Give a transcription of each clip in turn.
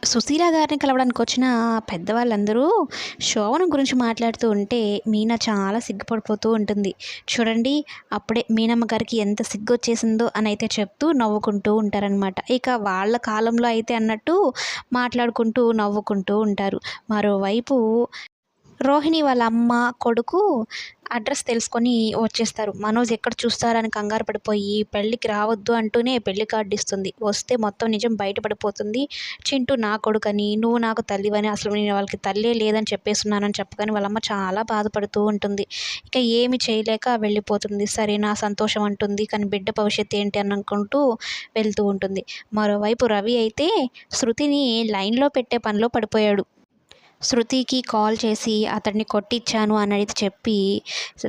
సుశీల గారిని కలవడానికి వచ్చిన పెద్దవాళ్ళందరూ శోభనం గురించి మాట్లాడుతూ ఉంటే మీనా చాలా సిగ్గుపడిపోతూ ఉంటుంది. చూడండి, అప్పుడే మీనమ్మ గారికి ఎంత సిగ్గొచ్చేసిందో అని అయితే చెప్తూ నవ్వుకుంటూ ఉంటారనమాట. ఇక వాళ్ళ కాలంలో అయితే అన్నట్టు మాట్లాడుకుంటూ నవ్వుకుంటూ ఉంటారు. మరోవైపు రోహిణి వాళ్ళ అమ్మ, కొడుకు అడ్రస్ తెలుసుకొని వచ్చేస్తారు. మనోజ్ ఎక్కడ చూస్తారని కంగారు పడిపోయి పెళ్ళికి రావద్దు అంటూనే పెళ్లి కార్డు ఇస్తుంది. వస్తే మొత్తం నిజం బయటపడిపోతుంది. చింటూ నా కొడుకని, నువ్వు నాకు తల్లివని, అసలు నేను వాళ్ళకి తల్లే లేదని చెప్పేస్తున్నానని చెప్పగానే వాళ్ళమ్మ చాలా బాధపడుతూ ఉంటుంది. ఇక ఏమి చేయలేక వెళ్ళిపోతుంది. సరే నా సంతోషం అంటుంది. కానీ బిడ్డ భవిష్యత్తు ఏంటి అని అనుకుంటూ వెళ్తూ ఉంటుంది. మరోవైపు రవి అయితే శృతిని లైన్లో పెట్టే పనిలో పడిపోయాడు. శృతికి కాల్ చేసి అతడిని కొట్టించాను అని చెప్పి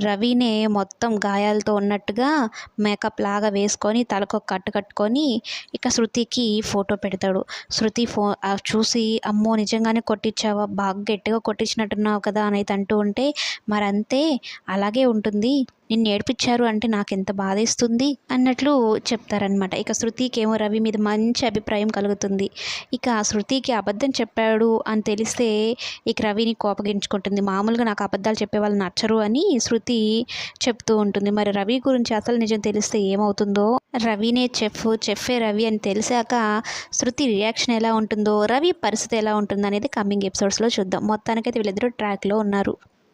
రవినే మొత్తం గాయాలతో ఉన్నట్టుగా మేకప్ లాగా వేసుకొని తలకు ఒక కట్టు కట్టుకొని ఇక శృతికి ఫోటో పెడతాడు. శృతి చూసి అమ్మో నిజంగానే కొట్టించావా, బాగా గట్టిగా కొట్టించినట్టున్నావు కదా అని అయితే అంటూ ఉంటే మరంతే, అలాగే ఉంటుంది, నిన్ను ఏడిపించారు అంటే నాకెంత బాధేస్తుంది అన్నట్లు చెప్తారనమాట. ఇక శృతికేమో రవి మీద మంచి అభిప్రాయం కలుగుతుంది. ఇక శృతికి అబద్ధం చెప్పాడు అని తెలిస్తే ఇక రవిని కోపగించుకుంటుంది. మామూలుగా నాకు అబద్ధాలు చెప్పే వాళ్ళు నచ్చరు అని శృతి చెప్తూ ఉంటుంది. మరి రవి గురించి అసలు నిజం తెలిస్తే ఏమవుతుందో, రవినే చెఫే రవి అని తెలిసాక శృతి రియాక్షన్ ఎలా ఉంటుందో, రవి పరిస్థితి ఎలా ఉంటుందో అనేది కమింగ్ ఎపిసోడ్స్లో చూద్దాం. మొత్తానికైతే వీళ్ళిద్దరూ ట్రాక్లో ఉన్నారు.